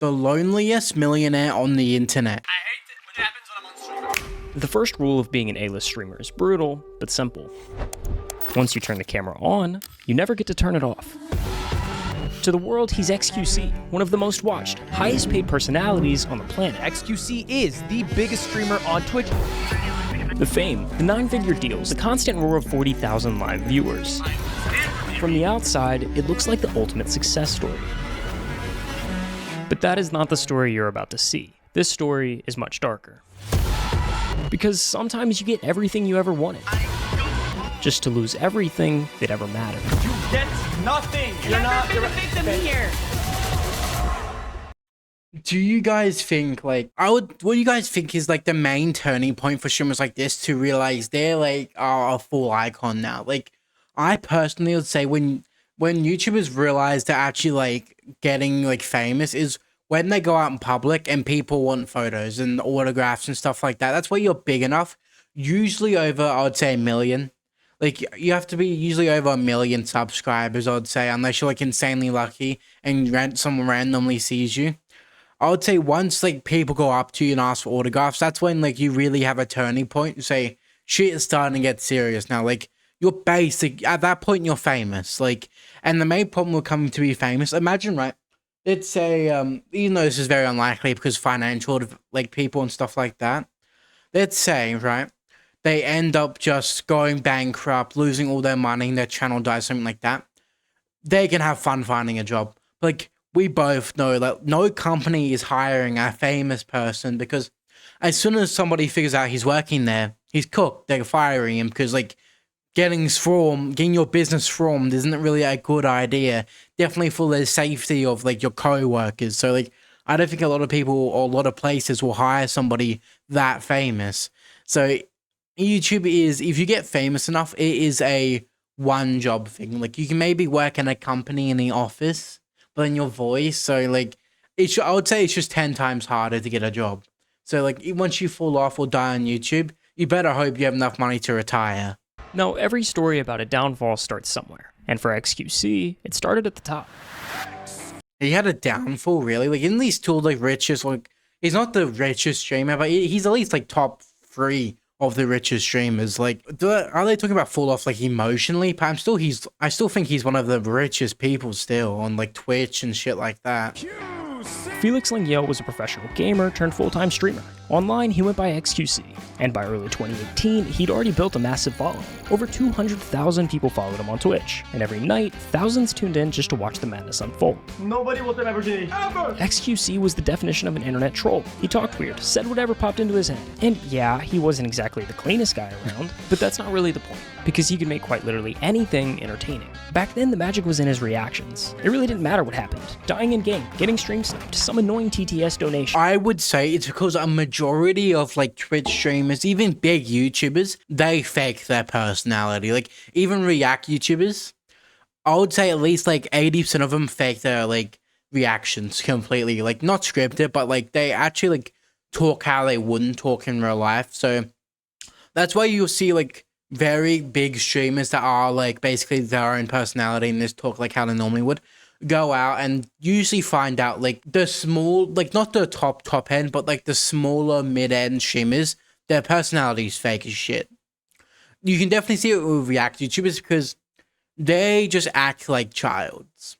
The loneliest millionaire on the internet. I hate it when it happens when I'm on stream. The first rule of being an A-list streamer is brutal, but simple. Once you turn the camera on, you never get to turn it off. To the world, he's XQC, one of the most watched, highest paid personalities on the planet. XQC is the biggest streamer on Twitch. The fame, the 9-figure deals, the constant roar of 40,000 live viewers. From the outside, it looks like the ultimate success story. But that is not the story you're about to see. This story is much darker. Because sometimes you get everything you ever wanted, just to lose everything that ever mattered. You get nothing. You're a victim here. Do you guys think, like, what do you guys think is, like, the main turning point for streamers like this to realize they're, like, a full icon now? Like, I personally would say when YouTubers realize they're actually, like, getting, like, famous is when they go out in public and people want photos and autographs and stuff like that. That's where you're big enough. Usually over, I would say, 1 million. Like, you have to be usually over 1 million subscribers, I would say, unless you're, like, insanely lucky and someone randomly sees you. I would say once, like, people go up to you and ask for autographs, that's when, like, you really have a turning point. You say, shit is starting to get serious now. Like, you're basic. At that point, you're famous. Like, and the main problem with coming to be famous, imagine, right? Let's say, even though this is very unlikely because financial, like, people and stuff like that. Let's say, right, they end up just going bankrupt, losing all their money, their channel dies, something like that. They can have fun finding a job. Like, we both know that no company is hiring a famous person because as soon as somebody figures out he's working there, he's cooked. They're firing him because, like, getting your business formed isn't really a good idea. Definitely for the safety of, like, your co-workers. So, like, I don't think a lot of people or a lot of places will hire somebody that famous. So YouTube is, if you get famous enough, it is a one-job thing. Like, you can maybe work in a company in the office, but then your voice, so, like, I would say it's just 10 times harder to get a job. So, like, once you fall off or die on YouTube, you better hope you have enough money to retire. Now, every story about a downfall starts somewhere, and for XQC, it started at the top. He had a downfall, really? Like, isn't he still the richest? Like, he's not the richest streamer, but he's at least, like, top 3 of the richest streamers. Like, are they talking about fall off, like, emotionally? But I still think he's one of the richest people still on, like, Twitch and shit like that. Felix Lengyel was a professional gamer turned full-time streamer. Online, he went by XQC, and by early 2018, he'd already built a massive following. Over 200,000 people followed him on Twitch, and every night, thousands tuned in just to watch the madness unfold. Nobody will ever do it. Ever! XQC was the definition of an internet troll. He talked weird, said whatever popped into his head. And yeah, he wasn't exactly the cleanest guy around, but that's not really the point, because he could make quite literally anything entertaining. Back then, the magic was in his reactions. It really didn't matter what happened. Dying in game, getting stream sniped, some annoying TTS donation. I would say it's because a majority of, like, Twitch streamers, even big YouTubers, they fake their personality. Like, even React YouTubers, I would say at least, like, 80% of them fake their, like, reactions completely. Like, not scripted, but, like, they actually, like, talk how they wouldn't talk in real life. So that's why you'll see, like, very big streamers that are, like, basically their own personality and just talk like how they normally would, go out and usually find out, like, the small, like, not the top end, but, like, the smaller mid-end streamers, their personality is fake as shit. You can definitely see it with React YouTubers because they just act like childs.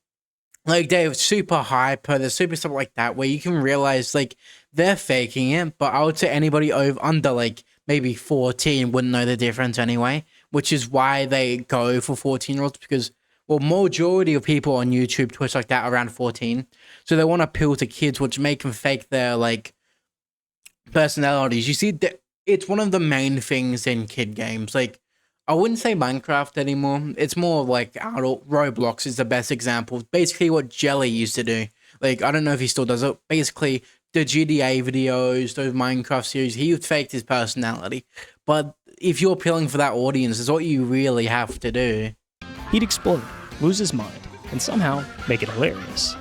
Like, they're super hyper, they're super stuff like that, where you can realize, like, they're faking it, but I would say anybody under, like, maybe 14 wouldn't know the difference anyway, which is why they go for 14-year-olds because, well, majority of people on YouTube, Twitch like that are around 14. So they want to appeal to kids, which make them fake their, like, personalities. You see, it's one of the main things in kid games. Like, I wouldn't say Minecraft anymore. It's more like adult. Roblox is the best example. Basically what Jelly used to do. Like, I don't know if he still does it. Basically, the GTA videos, those Minecraft series, he would fake his personality. But if you're appealing for that audience, it's what you really have to do. He'd explode, lose his mind, and somehow make it hilarious.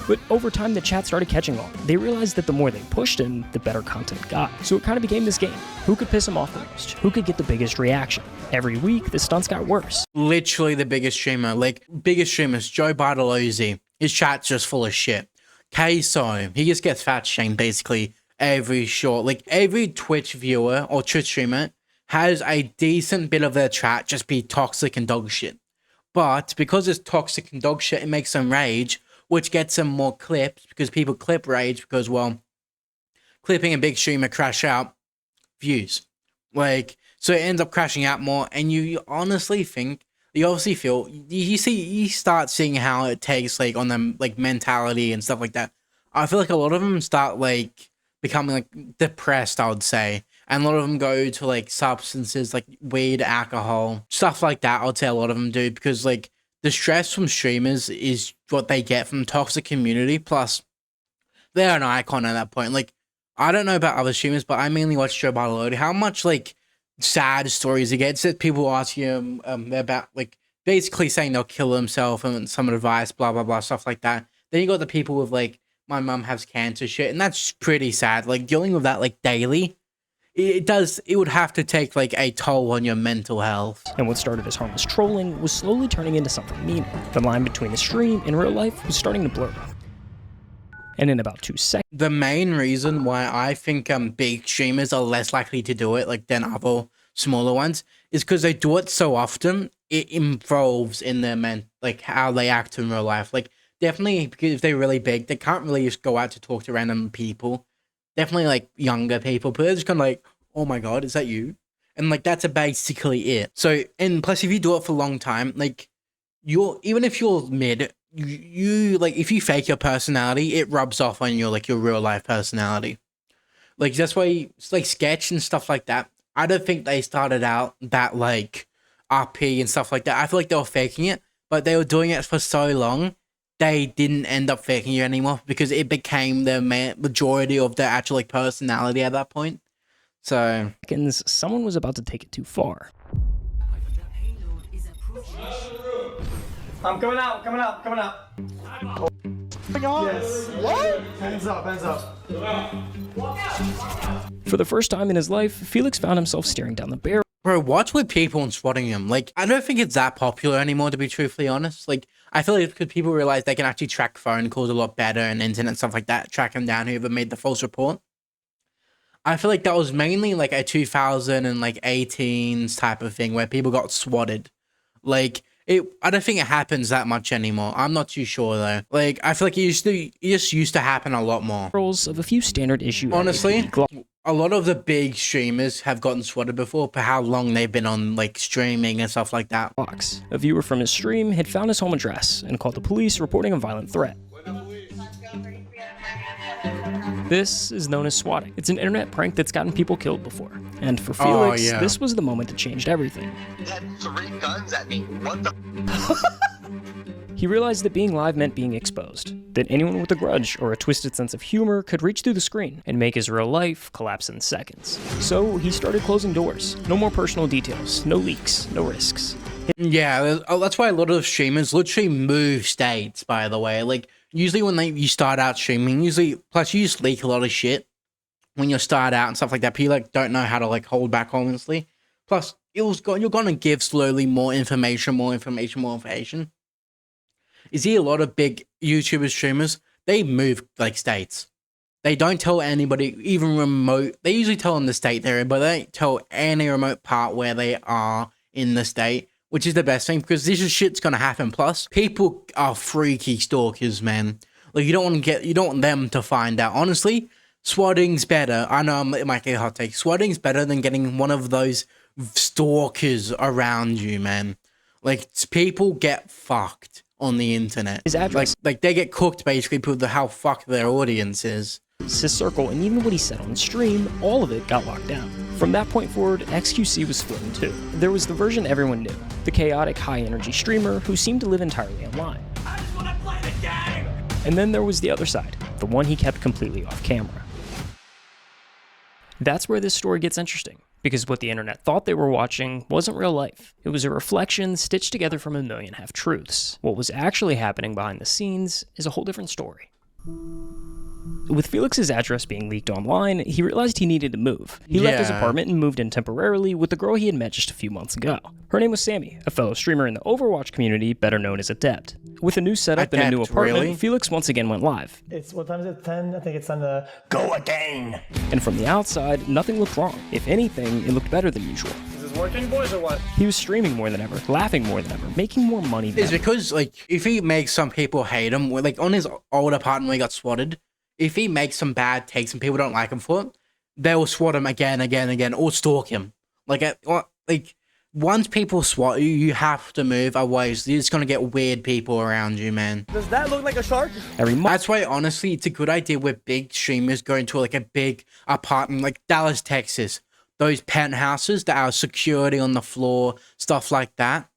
But over time, the chat started catching on. They realized that the more they pushed him, the better content got. So it kind of became this game. Who could piss him off the most? Who could get the biggest reaction? Every week, the stunts got worse. Literally the biggest streamer, like, biggest streamers, Joe Bartolozzi. His chat's just full of shit. Queso, he just gets fat shamed basically every every Twitch viewer or Twitch streamer has a decent bit of their chat just be toxic and dog shit. But because it's toxic and dog shit, it makes them rage, which gets them more clips because people clip rage because, well, clipping a big streamer crash out, views. So it ends up crashing out more, and you honestly think, you obviously feel, you start seeing how it takes, on them, mentality and stuff like that. I feel like a lot of them start, becoming, depressed, I would say. And a lot of them go to, substances, weed, alcohol, stuff like that, I would say a lot of them do, because, the stress from streamers is what they get from toxic community, plus they're an icon at that point. I don't know about other streamers, but I mainly watch Joe Bartolodi. How much, sad stories he gets that people ask him about, basically saying they'll kill himself and some advice, blah, blah, blah, stuff like that. Then you got the people with, my mum has cancer shit, and that's pretty sad. Dealing with that, daily, it would have to take, a toll on your mental health. And what started as harmless trolling was slowly turning into something meaner. The line between the stream and real life was starting to blur. And in about 2 seconds... The main reason why I think big streamers are less likely to do it than other smaller ones is because they do it so often, it involves in their how they act in real life. Definitely, because if they're really big, they can't really just go out to talk to random people. Definitely, younger people, but they're just kind of oh my god, is that you? And, that's basically it. So, and plus, if you do it for a long time, even if you're mid, you if you fake your personality, it rubs off on your real life personality. That's why sketch and stuff like that, I don't think they started out that RP and stuff like that. I feel like they were faking it, but they were doing it for so long they didn't end up faking you anymore because it became the majority of their actual personality at that point. So someone was about to take it too far. I'm coming out, coming out, coming out. Yes. What? Hands up, hands up. For the first time in his life, Felix found himself staring down the barrel. Bro, what's with people and swatting him? I don't think it's that popular anymore, to be truthfully honest. I feel like because people realize they can actually track phone calls a lot better and internet stuff like that, track them down, whoever made the false report. I feel like that was mainly a 2018s type of thing where people got swatted. I don't think it happens that much anymore. I'm not too sure though. I feel like it just used to happen a lot more. Of a few standard issue. Honestly, a lot of the big streamers have gotten swatted before for how long they've been on streaming and stuff like that. A viewer from his stream had found his home address and called the police, reporting a violent threat. This is known as swatting. It's an internet prank that's gotten people killed before. And for Felix, this was the moment that changed everything. He had 3 guns at me. What the? He realized that being live meant being exposed, that anyone with a grudge or a twisted sense of humor could reach through the screen and make his real life collapse in seconds. So he started closing doors. No more personal details, no leaks, no risks. Yeah, that's why a lot of streamers literally move states, by the way. Usually when you start out streaming, plus you just leak a lot of shit when you start out and stuff like that. People don't know how to hold back, honestly. Plus, you're gonna give slowly more information. You see a lot of big YouTubers, streamers, they move states. They don't tell anybody, even remote. They usually tell them the state they're in, but they don't tell any remote part where they are in the state, which is the best thing because this shit's gonna happen. Plus, people are freaky stalkers, man. You don't want them to find out. Honestly, swatting's better. I know it might get a hot take. Swatting's better than getting one of those stalkers around you, man. People get fucked on the internet. His address, they get cooked basically with how fucked their audience is. His circle, and even what he said on the stream, all of it got locked down. From that point forward, XQC was split in two. There was the version everyone knew, the chaotic, high-energy streamer who seemed to live entirely online. I just want to play the game! And then there was the other side, the one he kept completely off camera. That's where this story gets interesting, because what the internet thought they were watching wasn't real life. It was a reflection stitched together from a million half-truths. What was actually happening behind the scenes is a whole different story. With Felix's address being leaked online, he realized he needed to move. He left his apartment and moved in temporarily with the girl he had met just a few months ago. Her name was Sammy, a fellow streamer in the Overwatch community better known as Adept. With a new setup and a new Adapt, apartment, really? Felix once again went live. It's, what time is it? 10? I think it's time to go again. And from the outside, nothing looked wrong. If anything, it looked better than usual. Is this working, boys, or what? He was streaming more than ever, laughing more than ever, making more money than It's ever. because, like, if he makes some people hate him, like on his old apartment where he got swatted, if he makes some bad takes and people don't like him for it, they will swat him again, or stalk him. Once people swat you, you have to move, otherwise you're just gonna get weird people around you, man. Does that look like a shark? Every month, That's why, honestly, it's a good idea with big streamers going to like a big apartment, like Dallas, Texas. Those penthouses that have security on the floor, stuff like that.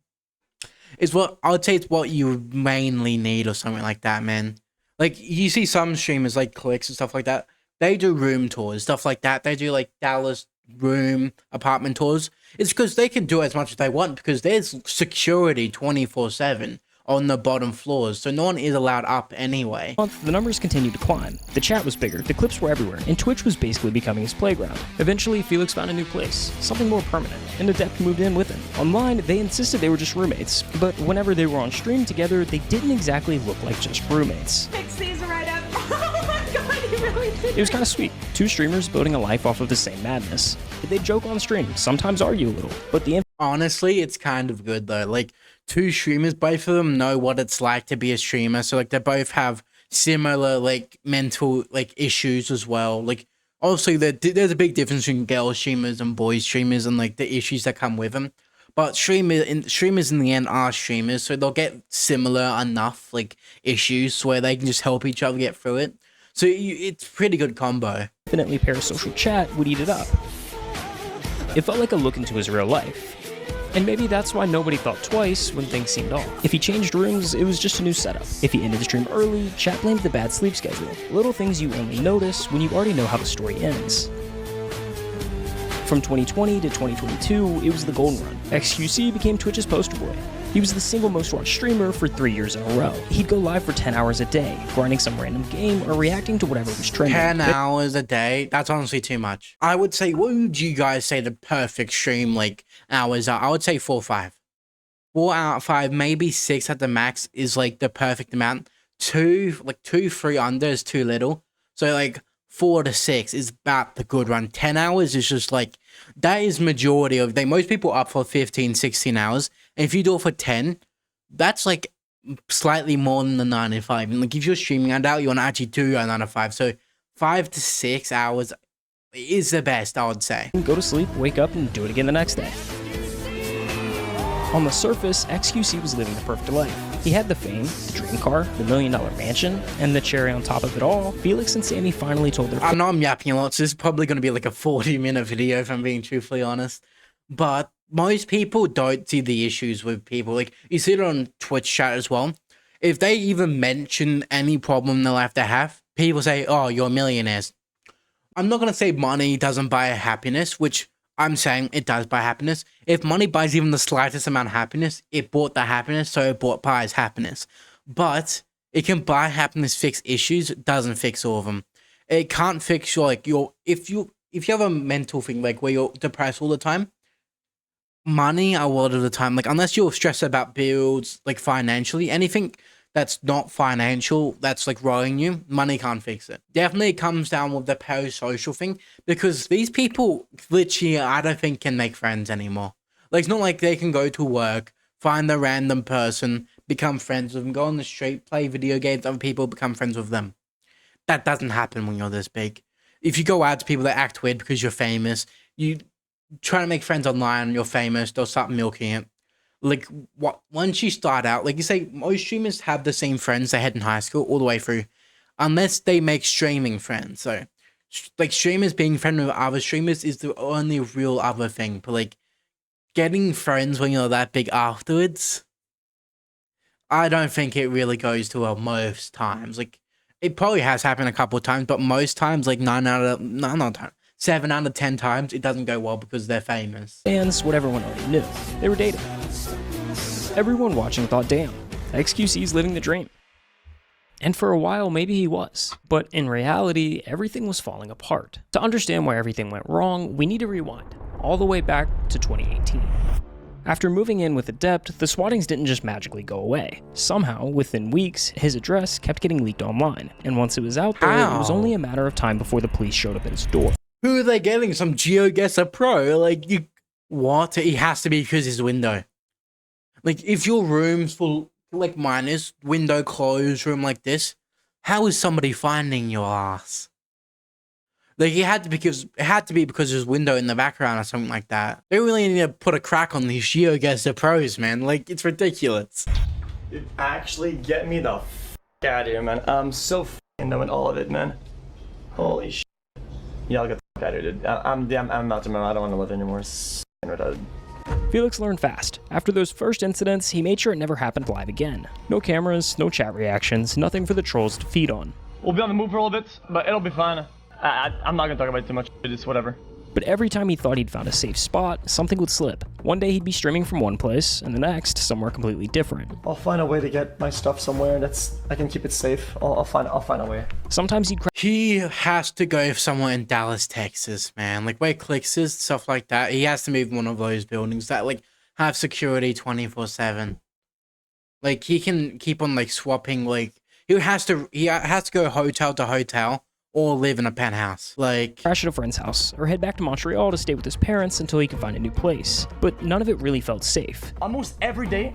Is what I would say it's what you mainly need or something like that, man. Like, you see some streamers like Clicks and stuff like that. They do room tours, stuff like that. They do like Dallas room apartment tours. It's because they can do as much as they want because there's security 24/7 on the bottom floors, so no one is allowed up anyway. the numbers continued to climb. The chat was bigger, the clips were everywhere, and Twitch was basically becoming his playground. Eventually, Felix found a new place, something more permanent, and Adept moved in with him. Online, they insisted they were just roommates, but whenever they were on stream together, they didn't exactly look like just roommates. Fix these right up. Oh my god, he really did. It was kind of sweet. Two streamers building a life off of the same madness. They joke on stream, sometimes argue a little, but the Honestly, it's kind of good though. Like, two streamers, both of them know what it's like to be a streamer. So like they both have similar like mental like issues as well. Like, obviously there's a big difference between girl streamers and boy streamers and like the issues that come with them. But streamers in the end are streamers, so they'll get similar enough like issues where they can just help each other get through it. So it's a pretty good combo. infinitely parasocial chat would eat it up. It felt like a look into his real life. And maybe that's why nobody thought twice when things seemed off. If he changed rooms, it was just a new setup. If he ended the stream early, chat blamed the bad sleep schedule. Little things you only notice when you already know how the story ends. From 2020 to 2022, it was the golden run. XQC became Twitch's poster boy. He was the single most watched streamer for 3 years in a row. He'd go live for 10 hours a day, grinding some random game or reacting to whatever was trending. 10 hours a day? That's honestly too much. I would say, what would you guys say the perfect stream like hours are? I would say 4 or 5. 4 out of 5, maybe 6 at the max is like the perfect amount. 2, 3 under is too little. So like 4 to 6 is about the good run. 10 hours is just like, that is majority of, most people are up for 15, 16 hours. And if you do it for 10, that's like slightly more than the 9 to 5. And like if you're streaming, I doubt you want to actually do a 9 to 5. So 5 to 6 hours is the best, I would say. Go to sleep, wake up, and do it again the next day. On the surface, XQC was living the perfect life. He had the fame, the dream car, the $1 million mansion, and the cherry on top of it all, Felix and Sammy finally told their I know I'm yapping a lot, so this is probably going to be like a 40-minute video if I'm being truthfully honest. But most people don't see the issues with people. Like, you see it on Twitch chat as well. If they even mention any problem they'll have to have, people say, oh, you're millionaires. I'm not going to say money doesn't buy happiness, which I'm saying it does buy happiness. If money buys even the slightest amount of happiness, it bought the happiness, so it buys happiness. But it can buy happiness, fix issues, it doesn't fix all of them. It can't fix your, like, if you have a mental thing, like, where you're depressed all the time, money a lot of the time, like, unless you're stressed about bills, like, financially, anything that's not financial, that's like rolling you, money can't fix it. Definitely comes down with the parasocial thing, because these people literally, I don't think, can make friends anymore. Like, it's not like they can go to work, find a random person, become friends with them, go on the street, play video games, other people become friends with them. That doesn't happen when you're this big. If you go out to people that act weird because you're famous, you try to make friends online and you're famous, they'll start milking it. Like, once you start out, like you say, most streamers have the same friends they had in high school all the way through, unless they make streaming friends. So, like, streamers being friends with other streamers is the only real other thing. But, like, getting friends when you're that big afterwards, I don't think it really goes too well most times. Like, it probably has happened a couple of times, but most times, like 7 out of 10 times, it doesn't go well because they're famous. fans what everyone already knew. They were dating. Everyone watching thought, damn, XQC's living the dream. And for a while, maybe he was. But in reality, everything was falling apart. To understand why everything went wrong, we need to rewind all the way back to 2018. After moving in with Adept, the swattings didn't just magically go away. Somehow, within weeks, his address kept getting leaked online, and once it was out there, it was only a matter of time before the police showed up at his door. Who are they getting? Some GeoGuessr Pro? Like, you... What? It has to be because his window. Like, if your room's full, like mine is, window closed, room like this, how is somebody finding your ass? Like, it had to be because there's a window in the background or something like that. They really need to put a crack on these GeoGuessr Pros, man. Like, it's ridiculous. Dude, actually get me the f out of here, man. I'm so f***ing knowing all of it, man. Holy sh**. Yeah, I'll get the f out of here, dude. I'm out to man. I don't want to live anymore. It's retarded. Felix learned fast. After those first incidents, he made sure it never happened live again. No cameras, no chat reactions, nothing for the trolls to feed on. We'll be on the move for a little bit, but it'll be fine. I'm not gonna talk about it too much. It's whatever. But every time he thought he'd found a safe spot, something would slip. One day he'd be streaming from one place, and the next, somewhere completely different. I'll find a way to get my stuff somewhere that's I can keep it safe. I'll find a way. Sometimes he has to go somewhere in Dallas, Texas, man. Like where Clicks is, stuff like that. He has to move one of those buildings that like have security 24/7. Like he can keep on like swapping. Like he has to go hotel to hotel. Or live in a penthouse. Like, crash at a friend's house, or head back to Montreal to stay with his parents until he could find a new place. But none of it really felt safe. Almost every day,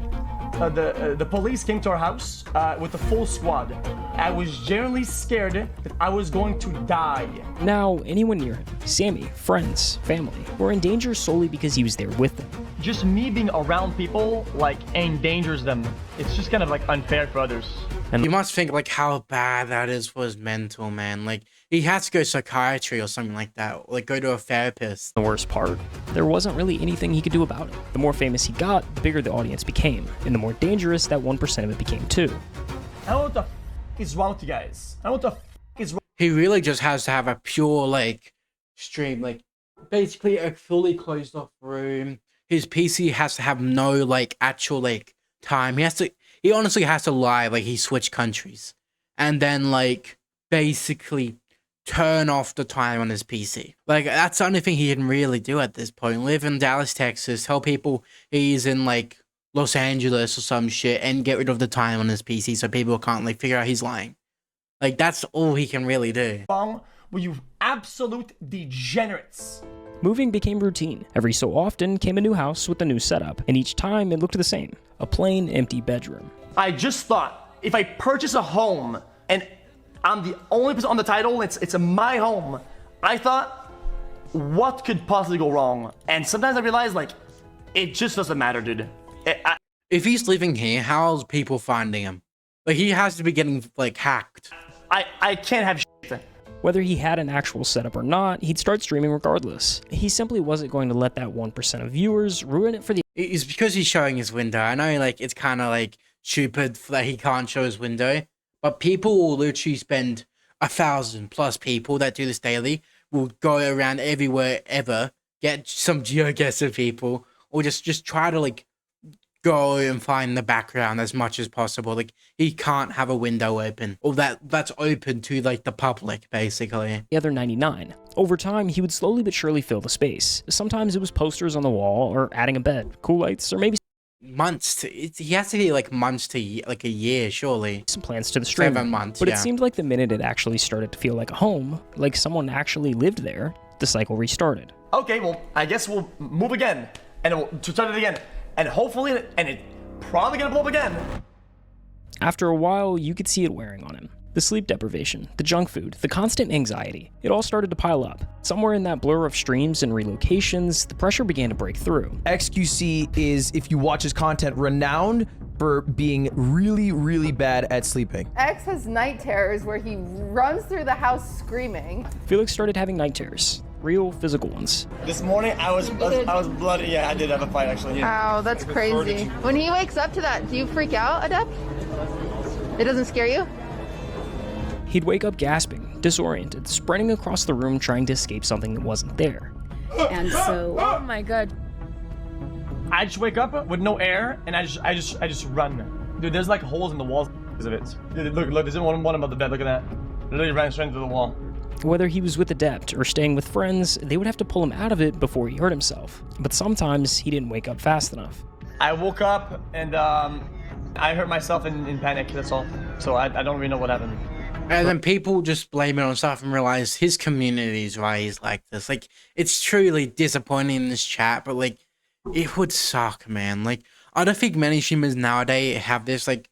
the police came to our house with a full squad. I was genuinely scared that I was going to die. Now, anyone near him, Sammy, friends, family, were in danger solely because he was there with them. Just me being around people, like, endangers them. It's just kind of, like, unfair for others. And you must think, like, how bad that is for his mental, man. Like, he has to go to psychiatry or something like that. Like, go to a therapist. The worst part, there wasn't really anything he could do about it. The more famous he got, the bigger the audience became. And the more dangerous that 1% of it became, too. I don't know what the f*** is wrong with you guys. I don't know what the f*** is wrong. He really just has to have a pure, like, stream. Like, basically a fully closed off room. His PC has to have no, like, actual, like, time. He honestly has to lie, like, he switched countries. And then, like, basically turn off the time on his PC. Like, that's the only thing he can really do at this point. Live in Dallas, Texas, tell people he's in, like, Los Angeles or some shit, and get rid of the time on his PC so people can't, like, figure out he's lying. Like, that's all he can really do. Wrong with you absolute degenerates. Moving became routine. Every so often came a new house with a new setup, and each time it looked the same. A plain, empty bedroom. I just thought, if I purchase a home, and I'm the only person on the title, it's my home, I thought, what could possibly go wrong? And sometimes I realize, like, it just doesn't matter, dude. If he's living here, how's people finding him? Like, he has to be getting, like, hacked. I can't have shit. Whether he had an actual setup or not, he'd start streaming regardless. He simply wasn't going to let that 1% of viewers ruin it for the... It's because he's showing his window. I know, like, it's kind of, like, stupid that he can't show his window. But people will literally spend 1,000+ people that do this daily will go around everywhere ever, get some GeoGuessr people, or just try to, like, go and find the background as much as possible. Like, he can't have a window open, or that's open to, like, the public, basically. The other 99. Over time, he would slowly but surely fill the space. Sometimes it was posters on the wall, or adding a bed, cool lights, or maybe months to, he has to be like months to like a year, surely. Some plans to the stream. 7 months, but yeah. It seemed like the minute it actually started to feel like a home, like someone actually lived there, the cycle restarted. Okay, well, I guess we'll move again, and we'll start it again, and hopefully, and it probably gonna blow up again. After a while, you could see it wearing on him. The sleep deprivation, the junk food, the constant anxiety, it all started to pile up. Somewhere in that blur of streams and relocations, the pressure began to break through. XQC is, if you watch his content, renowned for being really, really bad at sleeping. X has night terrors where he runs through the house screaming. Felix started having night terrors, real physical ones. This morning, I was bloody. Yeah, I did have a fight, actually. Yeah. Oh, that's crazy. When he wakes up to that, do you freak out, Adept? It doesn't scare you? He'd wake up gasping, disoriented, sprinting across the room trying to escape something that wasn't there. And so, oh my god. I just wake up with no air, and I just run. Dude, there's like holes in the walls because of it. Dude, look, there's one above the bed. Look at that. Literally ran straight into the wall. Whether he was with Adept or staying with friends, they would have to pull him out of it before he hurt himself. But sometimes he didn't wake up fast enough. I woke up and I hurt myself in panic, that's all. So I don't really know what happened. And then people just blame it on stuff and realize his community is why he's like this. Like, it's truly disappointing in this chat, but like, it would suck, man. Like, I don't think many streamers nowadays have this. Like,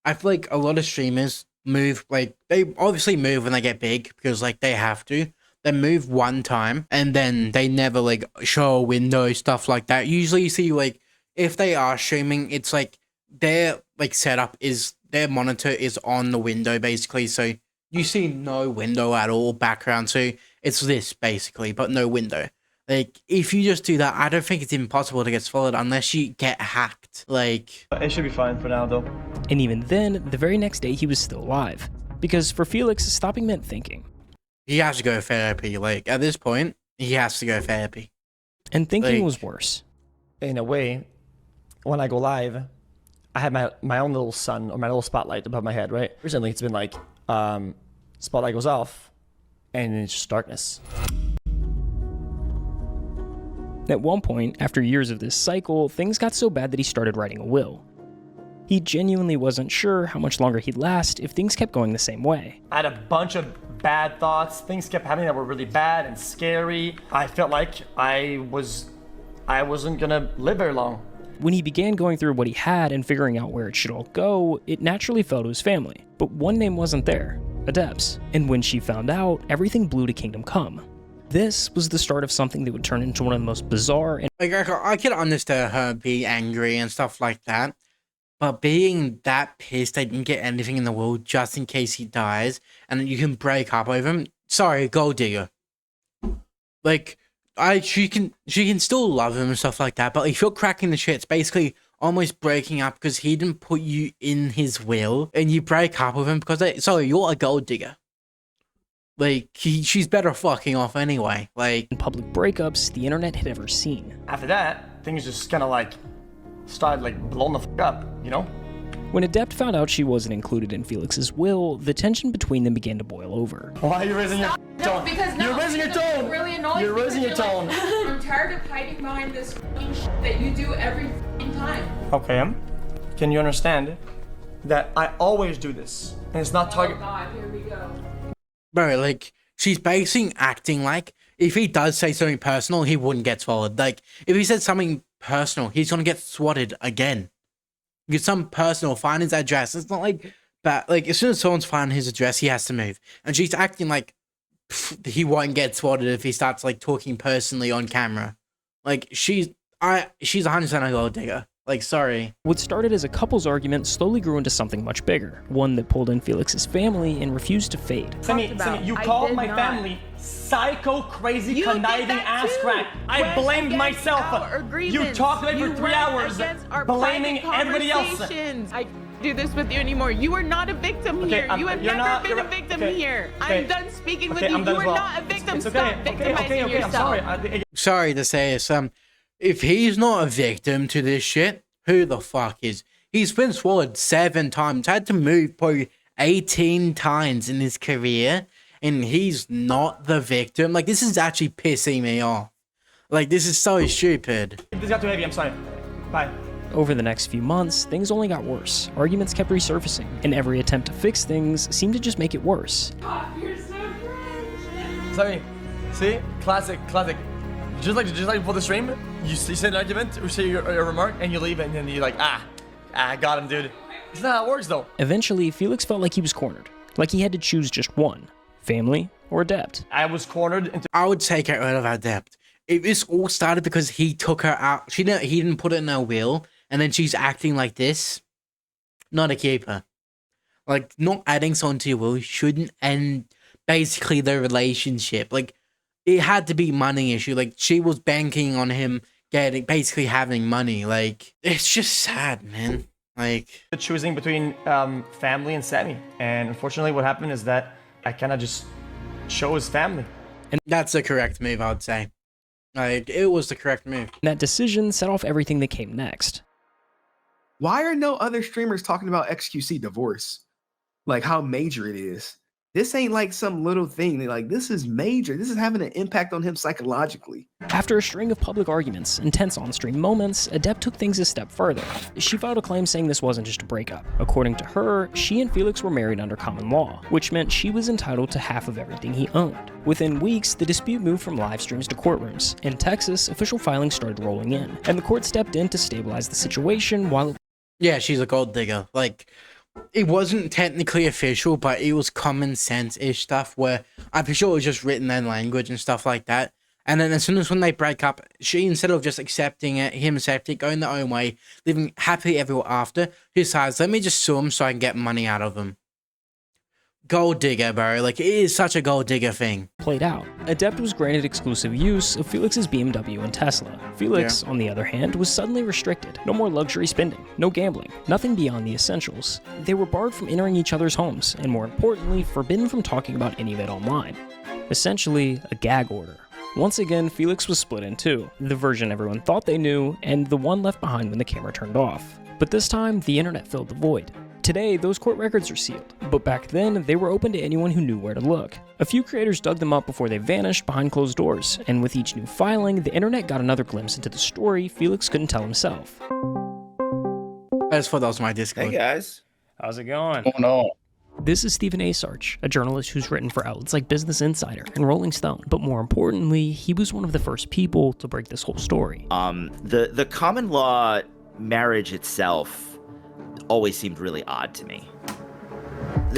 I feel like a lot of streamers move, like, they obviously move when they get big because, like, they have to. They move one time and then they never, like, show a window, stuff like that. Usually you see, like, if they are streaming, it's like their, like, setup is, their monitor is on the window, basically. So you see no window at all, background. So it's this, basically, but no window. Like, if you just do that, I don't think it's impossible to get swallowed unless you get hacked. Like, It should be fine for now, though. And even then, the very next day he was still alive. Because for Felix, stopping meant thinking. he has to go therapy. Like, at this point, he has to go therapy. And thinking Like- was worse. In a way, when I go live, I have my own little sun or my little spotlight above my head, right? Recently, it's been like, spotlight goes off, and it's just darkness. At one point, after years of this cycle, things got so bad that he started writing a will. He genuinely wasn't sure how much longer he'd last if things kept going the same way. I had a bunch of bad thoughts. Things kept happening that were really bad and scary. I felt like I wasn't gonna live very long. When he began going through what he had and figuring out where it should all go, it naturally fell to his family. But one name wasn't there, Adept's. And when she found out, everything blew to Kingdom Come. This was the start of something that would turn into one of the most bizarre and Like, I can understand her be angry and stuff like that. But being that pissed they didn't get anything in the will just in case he dies, and then you can break up over him. Sorry, gold digger. Like, she can still love him and stuff like that, but if you're cracking the shit, it's basically almost breaking up because he didn't put you in his will, and you break up with him because, sorry, you're a gold digger. Like, she's better fucking off anyway. Like, public breakups the internet had ever seen. After that, things just kind of like started like blowing the fuck up, you know? When Adept found out she wasn't included in Felix's will, the tension between them began to boil over. Why are you raising your tone? Because You're raising your tone. Really annoying. You're raising your tone. I'm tired of hiding behind this that you do every time. Okay, can you understand that I always do this, and it's not target? Oh God, here we go. bro, like, she's basically acting like if he does say something personal, he wouldn't get swallowed. Like, if he said something personal, he's gonna get swatted again. Get some personal, find his address. It's not like that. Like, as soon as someone's found his address, he has to move. And she's acting like he won't get swatted if he starts like talking personally on camera. Like, she's 100% a gold digger. Like, sorry. What started as a couple's argument slowly grew into something much bigger, one that pulled in Felix's family and refused to fade. Simi, you I called did my not. family psycho, crazy, You did conniving that ass too. crack. I Went blamed against myself. our You agreements. talked to me You for 3 went hours, against our blaming private everybody else. conversations. I do this with you anymore. You are not a victim Okay, here. You have you're never not- been you're a right. victim Okay, here. okay. I'm done speaking with Okay, you. I'm done You as are well. not a victim. It's Stop okay. victimizing I'm yourself. sorry. Sorry to say this. If he's not a victim to this shit, who the fuck is? He's been swallowed 7 times, had to move probably 18 times in his career, and he's not the victim. Like, this is actually pissing me off. Like, this is so stupid. If this got too heavy, I'm sorry. Bye. Over the next few months, things only got worse. Arguments kept resurfacing, and every attempt to fix things seemed to just make it worse. You're so cringe. Sorry. See? Classic. Just like before the stream, you say an argument or say your remark, and you leave, and then you're like, I got him, dude. It's not how it works, though. Eventually, Felix felt like he was cornered, like he had to choose just one, family or Adept. I was cornered into. I would take her out of Adept. If this all started because he took her out, he didn't put it in her will, and then she's acting like this, not a keeper. Like, not adding someone to your will shouldn't end basically the relationship. Like, it had to be money issue. Like, she was banking on him basically having money. Like, it's just sad, man. Like, Choosing between family and Sammy, and unfortunately, what happened is that I kind of just chose family. and that's the correct move, I would say. Like, it was the correct move. And that decision set off everything that came next. Why are no other streamers talking about XQC divorce? Like how major it is. This ain't like some little thing. Like, this is major. This is having an impact on him psychologically. After a string of public arguments and tense on-stream moments, Adept took things a step further. She filed a claim saying this wasn't just a breakup. According to her, she and Felix were married under common law, which meant she was entitled to half of everything he owned. Within weeks, the dispute moved from live streams to courtrooms. In Texas, official filings started rolling in, and the court stepped in to stabilize the situation while... Yeah, she's a gold digger. Like, it wasn't technically official, but it was common sense-ish stuff where I'm sure it was just written in language and stuff like that. And then as soon as when they break up, she, instead of just accepting it, him accepting it, going their own way, living happily ever after, he decides, let me just sue him so I can get money out of him. Gold digger, bro. Like, it is such a gold digger thing. Played out. Adept was granted exclusive use of Felix's BMW and Tesla. Felix, on the other hand, was suddenly restricted. No more luxury spending, no gambling, nothing beyond the essentials. They were barred from entering each other's homes, and more importantly, forbidden from talking about any of it online. Essentially, a gag order. Once again, Felix was split in two, the version everyone thought they knew, and the one left behind when the camera turned off. But this time, the internet filled the void. Today, those court records are sealed, but back then, they were open to anyone who knew where to look. A few creators dug them up before they vanished behind closed doors, and with each new filing, the internet got another glimpse into the story Felix couldn't tell himself. I just thought that was my Discord. Hey guys. How's it going? What's going on? This is Stephen Asarch, a journalist who's written for outlets like Business Insider and Rolling Stone, but more importantly, he was one of the first people to break this whole story. The common law marriage itself always seemed really odd to me.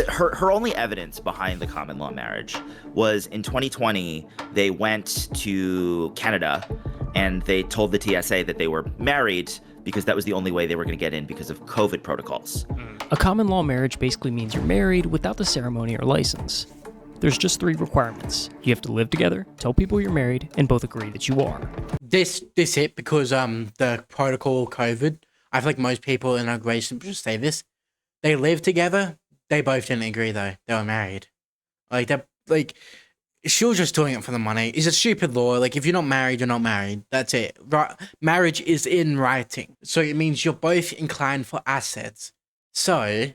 Her only evidence behind the common law marriage was in 2020, they went to Canada and they told the TSA that they were married because that was the only way they were going to get in because of COVID protocols. A common law marriage basically means you're married without the ceremony or license. There's just 3 requirements. You have to live together, tell people you're married, and both agree that you are. This hit because the protocol COVID. I feel like most people in our relationship just say this. They live together. They both didn't agree though. They were married. She was just doing it for the money. It's a stupid law. Like, if you're not married, you're not married. That's it. Right? Marriage is in writing. So it means you're both inclined for assets. So,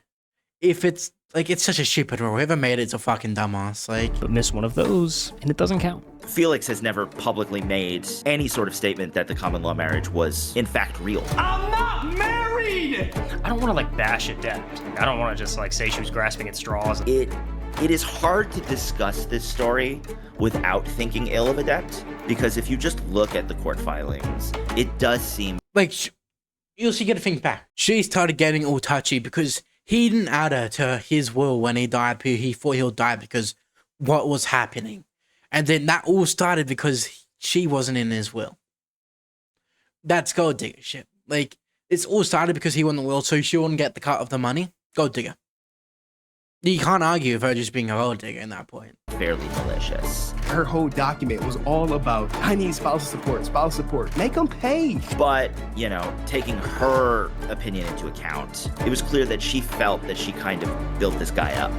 if it's, like, it's such a stupid rule. Whoever made it's a fucking dumbass. Like, but miss one of those, and it doesn't count. Felix has never publicly made any sort of statement that the common law marriage was, in fact, real. I'm not married! I don't want to, like, bash Adept. I don't want to just, like, say she was grasping at straws. It is hard to discuss this story without thinking ill of Adept, because if you just look at the court filings, it does seem... Like, you also get to think back. She started getting all touchy because he didn't add her to his will when he died. He thought he'll die because what was happening. And then that all started because she wasn't in his will. That's gold digger shit. Like, it's all started because he won the will, so she wouldn't get the cut of the money. Gold digger. You can't argue with her just being a gold digger in that point. Fairly malicious. Her whole document was all about, I need spousal support. Make them pay. But, you know, taking her opinion into account, it was clear that she felt that she kind of built this guy up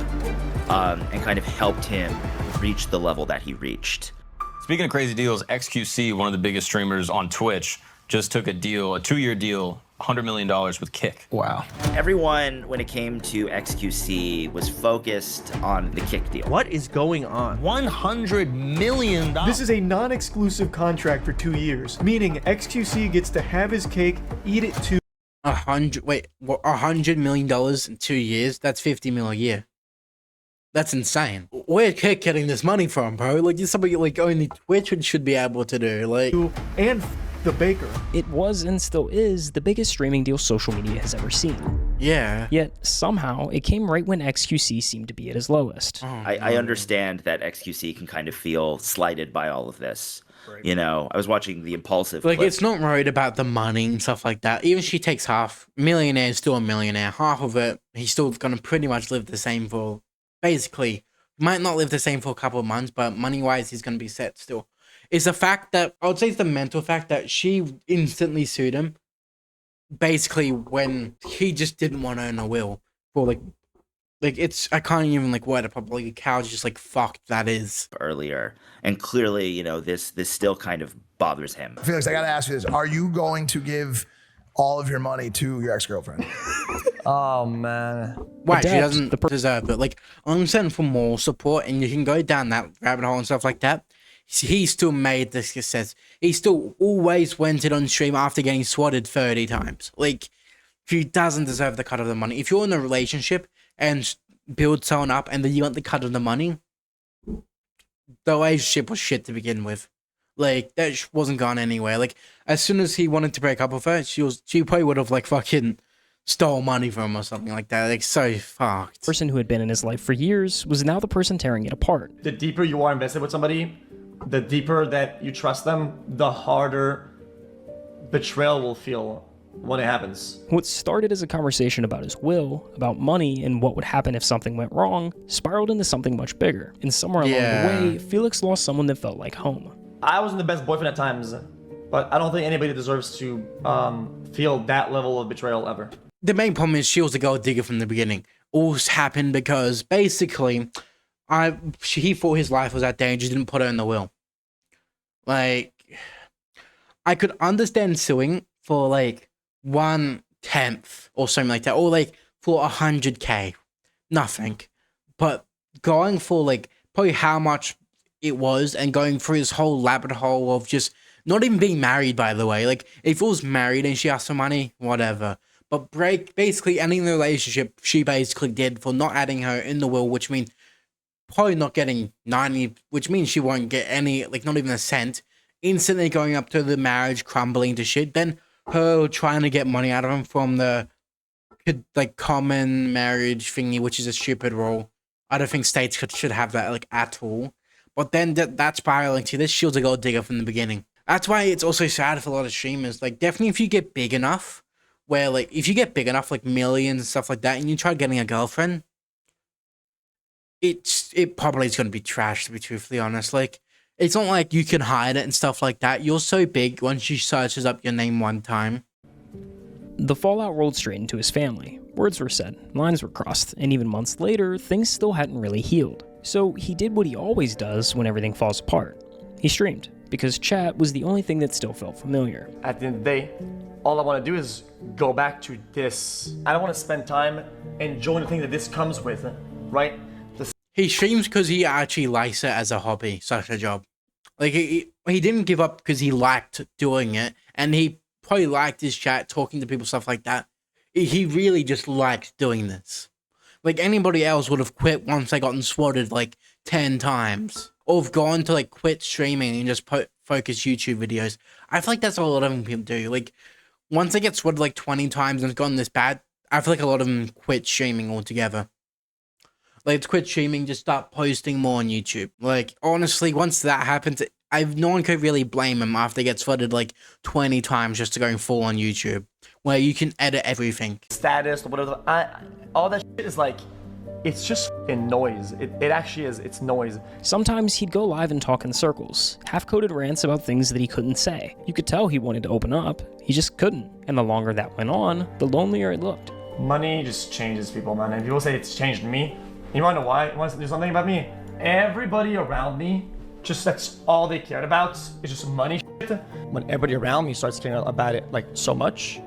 and kind of helped him reach the level that he reached. Speaking of crazy deals, XQC, one of the biggest streamers on Twitch, just took a deal, a 2-year deal, $100 million with Kick. Wow. Everyone, when it came to XQC, was focused on the Kick deal. What is going on? $100 million. This is a non-exclusive contract for 2 years, meaning XQC gets to have his cake, eat it too. $100 million in 2 years? That's $50 million a year. That's insane. Where's Kick getting this money from, bro? Like, it's something like only Twitch should be able to do. Like, and the baker. It was and still is the biggest streaming deal social media has ever seen. Yeah. Yet somehow it came right when XQC seemed to be at his lowest. I understand that XQC can kind of feel slighted by all of this. Right. You know, I was watching the Impulsive like clip. It's not worried about the money and stuff like that. Even if she takes half, millionaire is still a millionaire. Half of it, he's still gonna pretty much live the same for, basically, might not live the same for a couple of months, but money-wise, he's gonna be set still. Is the fact that, I would say it's the mental fact that she instantly sued him, basically when he just didn't want to own a will. For like it's, I can't even like word it properly, Cal's just like, fuck, that is. Earlier, and clearly, you know, this still kind of bothers him. Felix, I gotta ask you this, are you going to give all of your money to your ex-girlfriend? Oh man. Why she Adept, doesn't deserve it? Like, I'm saying for more support, and you can go down that rabbit hole and stuff like that. He still made the success. He still always went it on stream after getting swatted 30 times. Like, he doesn't deserve the cut of the money. If you're in a relationship and build someone up and then you want the cut of the money, the relationship was shit to begin with. Like, that wasn't gone anywhere. Like, as soon as he wanted to break up with her, she probably would have, like, fucking stole money from him or something like that. Like, so fucked. The person who had been in his life for years was now the person tearing it apart. The deeper you are invested with somebody, the deeper that you trust them, the harder betrayal will feel when it happens. What started as a conversation about his will, about money, and what would happen if something went wrong, spiraled into something much bigger. And somewhere along the way, Felix lost someone that felt like home. I wasn't the best boyfriend at times, but I don't think anybody deserves to feel that level of betrayal ever. The main problem is she was a gold digger from the beginning. All happened because basically, he thought his life was at danger, didn't put her in the will. Like, I could understand suing for like 1/10 or something like that, or like for 100K, nothing. But going for like probably how much it was and going through this whole rabbit hole of just not even being married, by the way. Like, if it was married and she asked for money, whatever. But basically ending the relationship, she basically did for not adding her in the will, which means probably not getting 90, which means she won't get any, like not even a cent. Instantly going up to the marriage, crumbling to shit. Then her trying to get money out of him from the like common marriage thingy, which is a stupid rule. I don't think states should have that like at all. But then that spiraling to this, she was a gold digger from the beginning. That's why it's also sad for a lot of streamers. Like, definitely if you get big enough, where like if you get big enough, like millions and stuff like that, and you try getting a girlfriend, it probably is going to be trash, to be truthfully honest. Like, it's not like you can hide it and stuff like that. You're so big once she searches up your name one time. The fallout rolled straight into his family. Words were said, lines were crossed, and even months later, things still hadn't really healed. So he did what he always does when everything falls apart. He streamed, because chat was the only thing that still felt familiar. At the end of the day, all I want to do is go back to this. I don't want to spend time enjoying the thing that this comes with, right? He streams because he actually likes it as a hobby, such a job. Like, he didn't give up because he liked doing it, and he probably liked his chat, talking to people, stuff like that. He really just liked doing this. Like, anybody else would have quit once they gotten swatted like 10 times. Or have gone to like quit streaming and just focus YouTube videos. I feel like that's what a lot of people do. Like, once they get swatted like 20 times and it's gotten this bad, I feel like a lot of them quit streaming altogether. Like, to quit streaming, just start posting more on YouTube. Like, honestly, once that happens, no one could really blame him after they get flooded like 20 times just to going full on YouTube, where you can edit everything. Status or whatever, all that shit is like, it's just fucking noise. It actually is, it's noise. Sometimes he'd go live and talk in circles, half-coded rants about things that he couldn't say. You could tell he wanted to open up, he just couldn't. And the longer that went on, the lonelier it looked. Money just changes people, man. And people say it's changed me. You wanna know why? You wanna do something about me? Everybody around me, just that's all they cared about is just money shit. When everybody around me starts caring about it like so much,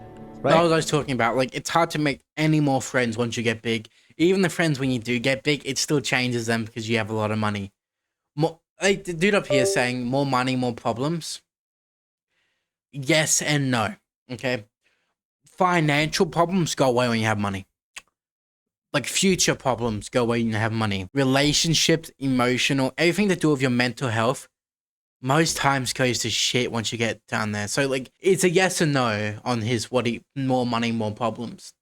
right? That's what I was talking about. Like, it's hard to make any more friends once you get big. Even the friends when you do get big, it still changes them because you have a lot of money. Like the dude up here saying more money, more problems. Yes and no. Okay. Financial problems go away when you have money. Like, future problems go away when you have money. Relationships, emotional, everything to do with your mental health, most times goes to shit once you get down there. So, like, it's a yes and no on more money, more problems.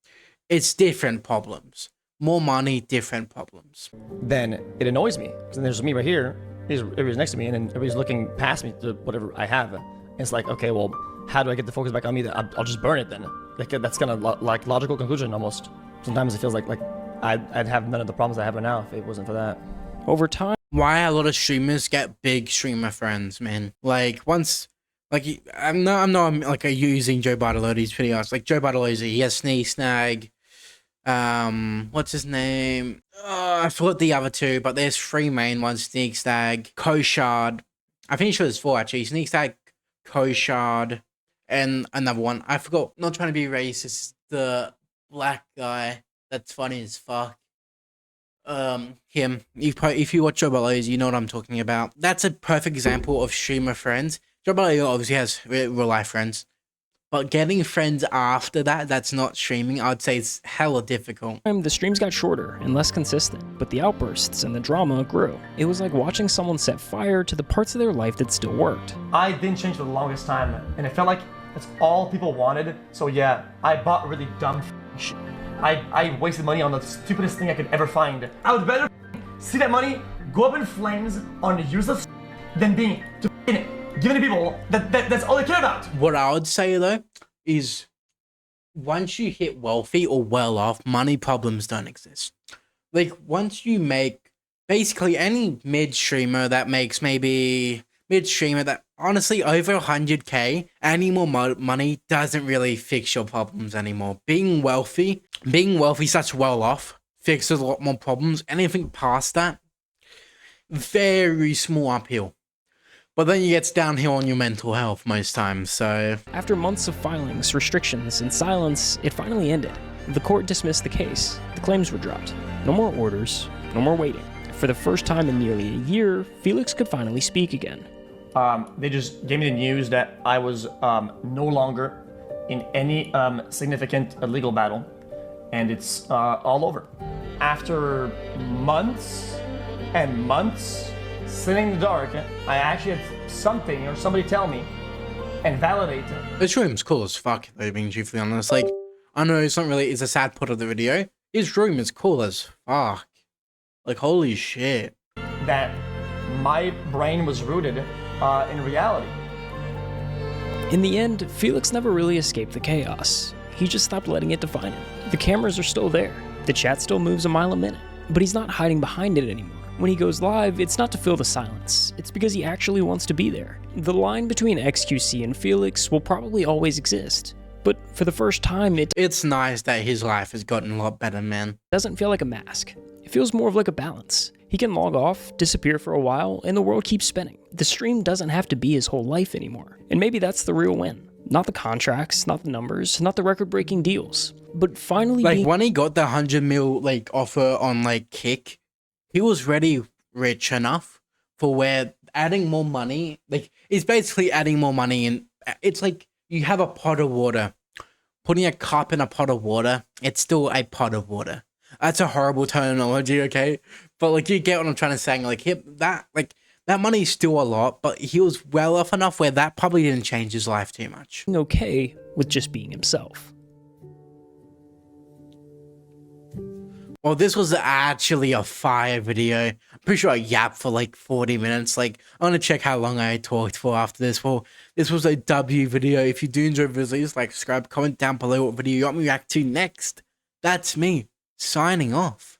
It's different problems. More money, different problems. Then it annoys me. Because then there's me right here, everybody's next to me, and then everybody's looking past me to whatever I have. And it's like, okay, well, how do I get the focus back on me? I'll just burn it then. Like, that's kind of like logical conclusion almost. Sometimes it feels like I'd have none of the problems I have right now if it wasn't for that. Over time, why a lot of streamers get big streamer friends, man. Like, once, like, I'm not like using Joe Bartolotti's videos. Like, Joe Bartolotti, he has Sneak Snag. What's his name? I forgot the other two, but there's three main ones: Sneak Snag, Koshard. I think sure there's four actually. Sneak Snag, Koshard, and another one. I forgot. Not trying to be racist. The black guy that's funny as fuck. Him. If you watch Joe Belows, you know what I'm talking about. That's a perfect example of streamer friends. Joe Belows obviously has real life friends, but getting friends after that's not streaming, I'd say it's hella difficult. The streams got shorter and less consistent, but the outbursts and the drama grew. It was like watching someone set fire to the parts of their life that still worked. I didn't change for the longest time, and it felt like that's all people wanted. So yeah, I bought really dumb shit. I wasted money on the stupidest thing I could ever find. I would rather see that money go up in flames on useless than being given to people that's all they care about. What I would say though is once you hit wealthy or well off, money problems don't exist. Like once you make basically any mid streamer that makes maybe mid-streamer that honestly over 100k, any more money doesn't really fix your problems anymore. Being wealthy such well off fixes a lot more problems. Anything past that, very small uphill. But then it gets downhill on your mental health most times, so... After months of filings, restrictions, and silence, it finally ended. The court dismissed the case. The claims were dropped. No more orders, no more waiting. For the first time in nearly a year, Felix could finally speak again. They just gave me the news that I was no longer in any significant legal battle, and it's all over. After months and months sitting in the dark, I actually had something or somebody tell me and validate it. This room's cool as fuck, though, being truthfully honest. Like, I know it's not really, it's a sad part of the video. His room is cool as fuck. Like, holy shit. That my brain was rooted in reality. In the end, Felix never really escaped the chaos. He just stopped letting it define him. The cameras are still there. The chat still moves a mile a minute. But he's not hiding behind it anymore. When he goes live, it's not to fill the silence. It's because he actually wants to be there. The line between XQC and Felix will probably always exist. But for the first time, it's nice that his life has gotten a lot better, man. Doesn't feel like a mask. It feels more of like a balance. He can log off, disappear for a while, and the world keeps spinning. The stream doesn't have to be his whole life anymore. And maybe that's the real win. Not the contracts, not the numbers, not the record-breaking deals. But finally when he got the 100 mil offer on Kick, he was ready rich enough for where adding more money, it's basically adding more money, and it's like you have a pot of water. Putting a cup in a pot of water, it's still a pot of water. That's a horrible terminology, okay? But you get what I'm trying to say. That money's still a lot, but he was well off enough where that probably didn't change his life too much. Okay with just being himself. Well, this was actually a fire video. I'm pretty sure I yapped for 40 minutes. I want to check how long I talked for after this. Well, this was a W video. If you do enjoy videos, subscribe, comment down below what video you want me to react to next. That's me, signing off.